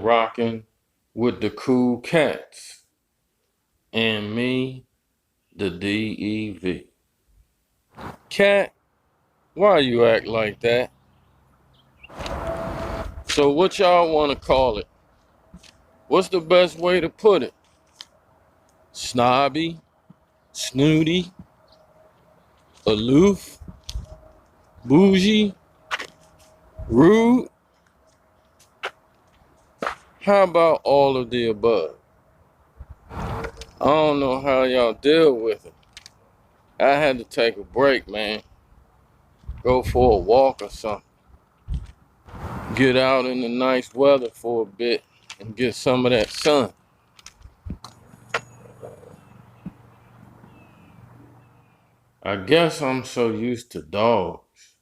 rocking with the Cool Cats and me, the D.E.V. Cat, why you act like that? So what y'all want to call it? What's the best way to put it? Snobby, snooty, aloof, bougie, rude? How about all of the above? I don't know how y'all deal with it. I had to take a break, man. Go for a walk or something. Get out in the nice weather for a bit and get some of that sun. I guess I'm so used to dogs.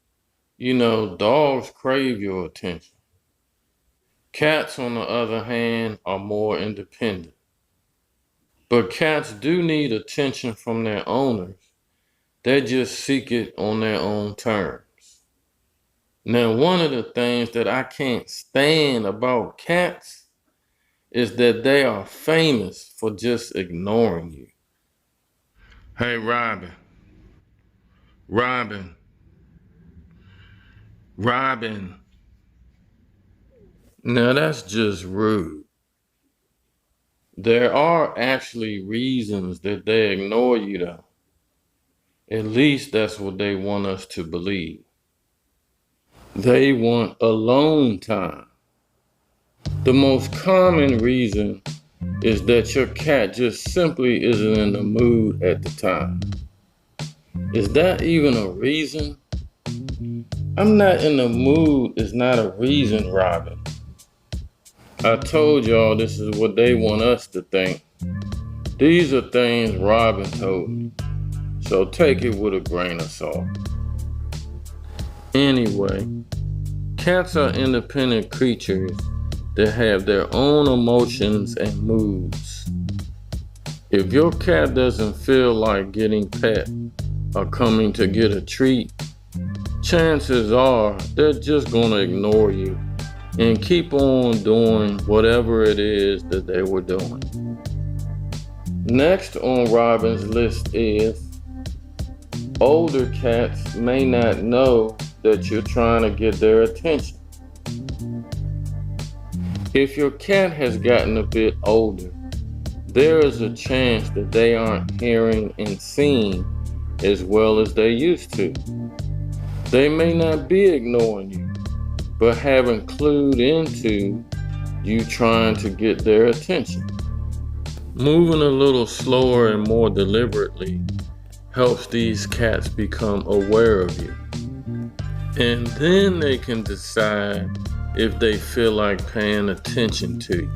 You know, dogs crave your attention. Cats, on the other hand, are more independent. But cats do need attention from their owners. They just seek it on their own terms. Now, one of the things that I can't stand about cats is that they are famous for just ignoring you. Hey, Robin. Robin. Robin. Now, that's just rude. There are actually reasons that they ignore you, though. At least that's what they want us to believe. They want alone time. The most common reason is that your cat just simply isn't in the mood at the time. Is that even a reason? I'm not in the mood is not a reason, Robin. I told y'all this is what they want us to think. These are things Robin told me, so take it with a grain of salt. Anyway, cats are independent creatures that have their own emotions and moods. If your cat doesn't feel like getting pet or coming to get a treat, chances are they're just gonna ignore you and keep on doing whatever it is that they were doing. Next on Robin's list is older cats may not know that you're trying to get their attention. If your cat has gotten a bit older, there is a chance that they aren't hearing and seeing as well as they used to. They may not be ignoring you, but haven't clued into you trying to get their attention. Moving a little slower and more deliberately helps these cats become aware of you. And then they can decide if they feel like paying attention to you.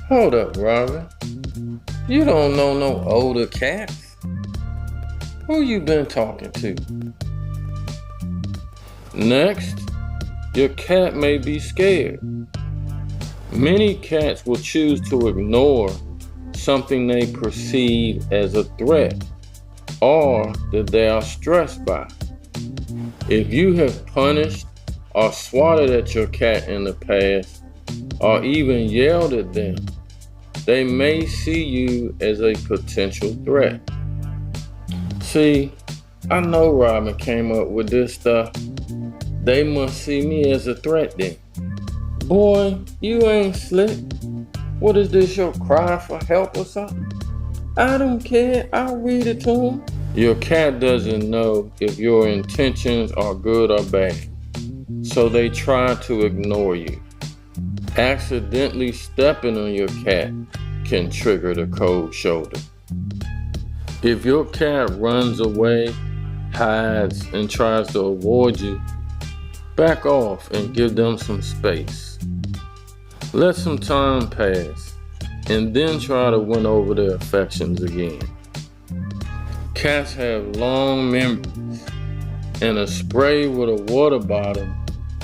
Hold up, Robin. You don't know no older cats? Who you been talking to? Next, your cat may be scared. Many cats will choose to ignore something they perceive as a threat or that they are stressed by. If you have punished or swatted at your cat in the past or even yelled at them, they may see you as a potential threat. See, I know Robin came up with this stuff. They must see me as a threat then. Boy, you ain't slick. What is this, your cry for help or something? I don't care, I'll read it to him. Your cat doesn't know if your intentions are good or bad, so they try to ignore you. Accidentally stepping on your cat can trigger the cold shoulder. If your cat runs away, hides, and tries to avoid you, back off and give them some space. Let some time pass, and then try to win over their affections again. Cats have long memories, and a spray with a water bottle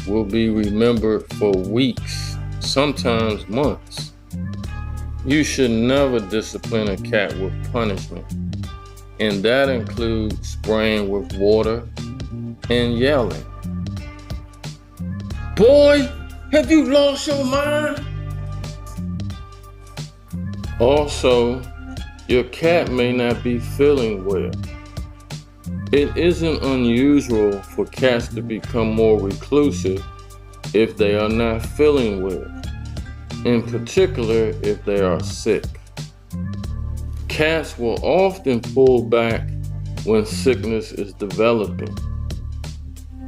will be remembered for weeks, sometimes months. You should never discipline a cat with punishment, and that includes spraying with water and yelling. Boy, have you lost your mind? Also, your cat may not be feeling well. It isn't unusual for cats to become more reclusive if they are not feeling well, in particular if they are sick. Cats will often pull back when sickness is developing.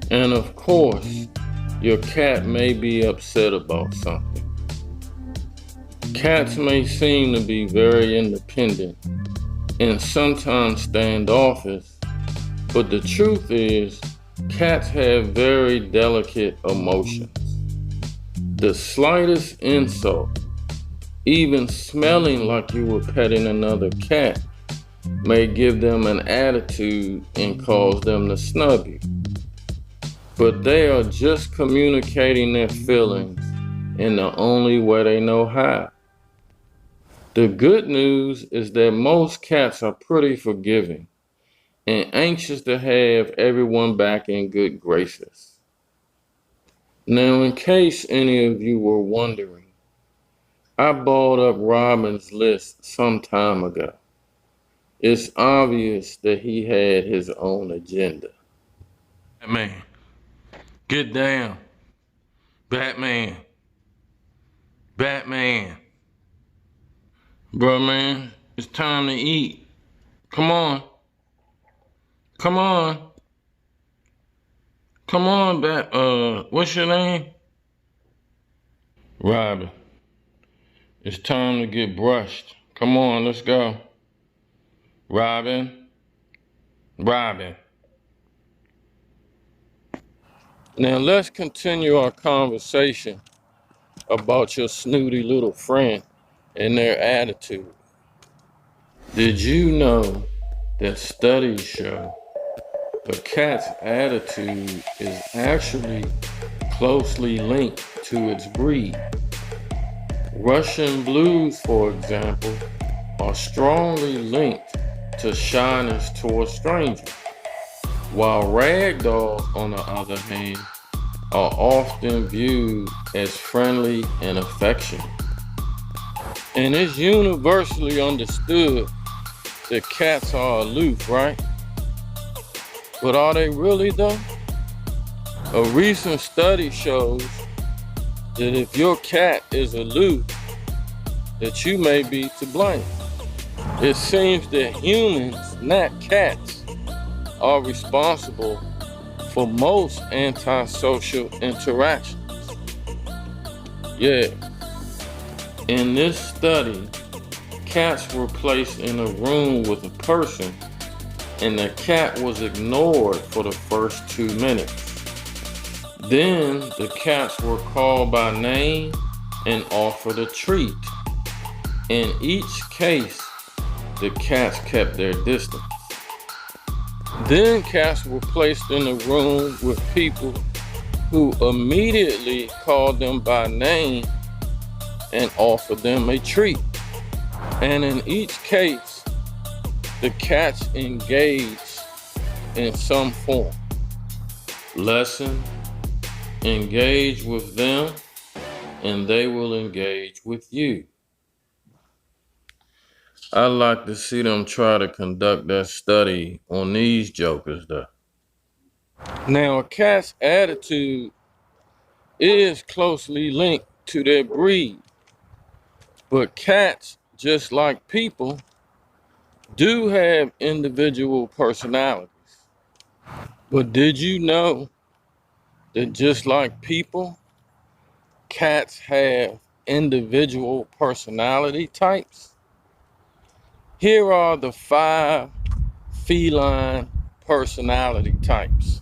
And of course, your cat may be upset about something. Cats may seem to be very independent and sometimes standoffish, but the truth is, cats have very delicate emotions. The slightest insult, even smelling like you were petting another cat, may give them an attitude and cause them to snub you. But they are just communicating their feelings in the only way they know how. The good news is that most cats are pretty forgiving and anxious to have everyone back in good graces. Now, in case any of you were wondering, I balled up Robin's list some time ago. It's obvious that he had his own agenda. Batman, get down. Batman. Batman. Bro, man, it's time to eat. Come on. Come on. Come on, what's your name? Robin. It's time to get brushed. Come on, let's go. Robin. Robin. Now let's continue our conversation about your snooty little friend and their attitude. Did you know that studies show a cat's attitude is actually closely linked to its breed? Russian blues, for example, are strongly linked to shyness towards strangers, while ragdolls, on the other hand, are often viewed as friendly and affectionate. And it's universally understood that cats are aloof, right? But are they really though? A recent study shows that if your cat is aloof, that you may be to blame. It seems that humans, not cats, are responsible for most antisocial interactions. Yeah. In this study, cats were placed in a room with a person, and the cat was ignored for the first 2 minutes. Then the cats were called by name and offered a treat. In each case, the cats kept their distance. Then cats were placed in a room with people who immediately called them by name and offered them a treat. And in each case, the cats engaged in some form. Lesson, engage with them and they will engage with you. I'd like to see them try to conduct that study on these jokers though. Now, a cat's attitude is closely linked to their breed, but cats, just like people, do have individual personalities. But did you know that just like people, cats have individual personality types? Here are the 5 feline personality types.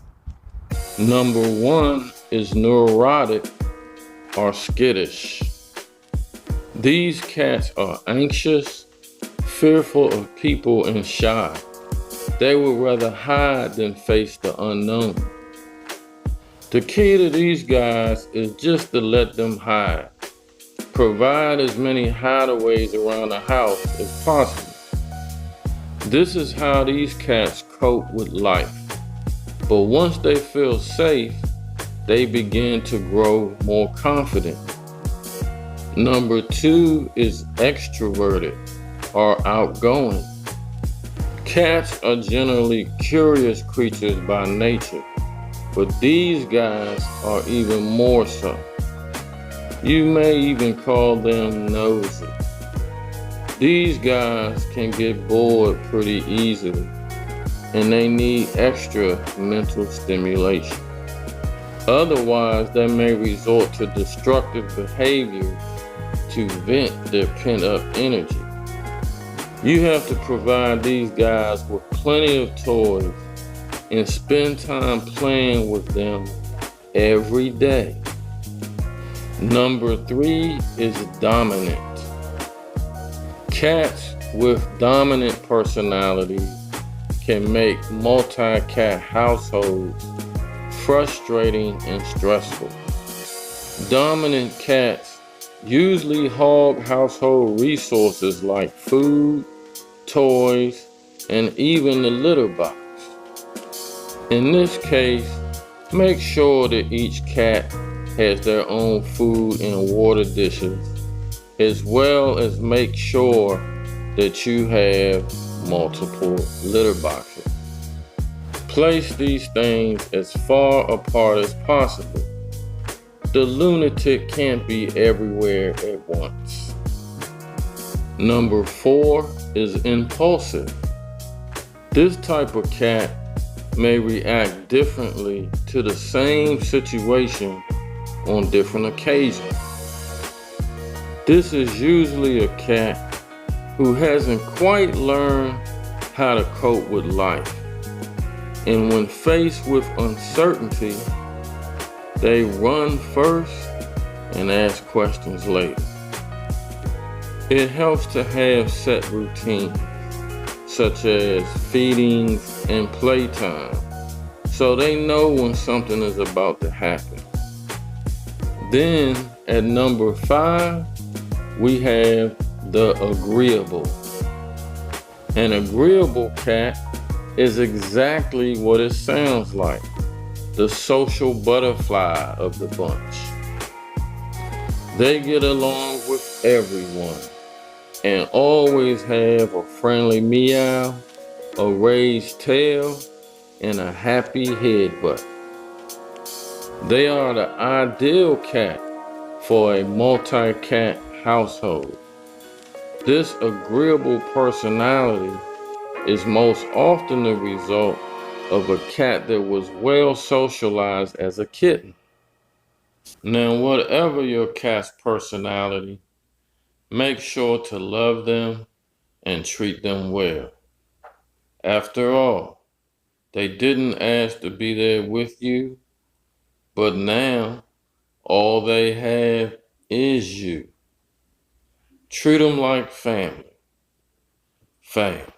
Number 1 is neurotic or skittish. These cats are anxious, fearful of people, and shy. They would rather hide than face the unknown. The key to these guys is just to let them hide. Provide as many hideaways around the house as possible. This is how these cats cope with life. But once they feel safe, they begin to grow more confident. Number 2 is extroverted or outgoing. Cats are generally curious creatures by nature, but these guys are even more so. You may even call them nosy. These guys can get bored pretty easily, and they need extra mental stimulation. Otherwise, they may resort to destructive behavior to vent their pent-up energy. You have to provide these guys with plenty of toys and spend time playing with them every day. Number 3 is dominant. Cats with dominant personalities can make multi-cat households frustrating and stressful. Dominant cats usually hog household resources like food, toys, and even the litter box. In this case, make sure that each cat has their own food and water dishes, as well as make sure that you have multiple litter boxes. Place these things as far apart as possible. The lunatic can't be everywhere at once. Number 4 is impulsive. This type of cat may react differently to the same situation on different occasions. This is usually a cat who hasn't quite learned how to cope with life. And when faced with uncertainty, they run first and ask questions later. It helps to have set routines, such as feedings and playtime, so they know when something is about to happen. Then at number 5, we have the agreeable. An agreeable cat is exactly what it sounds like, the social butterfly of the bunch. They get along with everyone and always have a friendly meow, a raised tail, and a happy headbutt. They are the ideal cat for a multi-cat household. This agreeable personality is most often the result of a cat that was well socialized as a kitten. Now, whatever your cat's personality, make sure to love them and treat them well. After all, they didn't ask to be there with you, but now all they have is you. Treat them like family. Fam.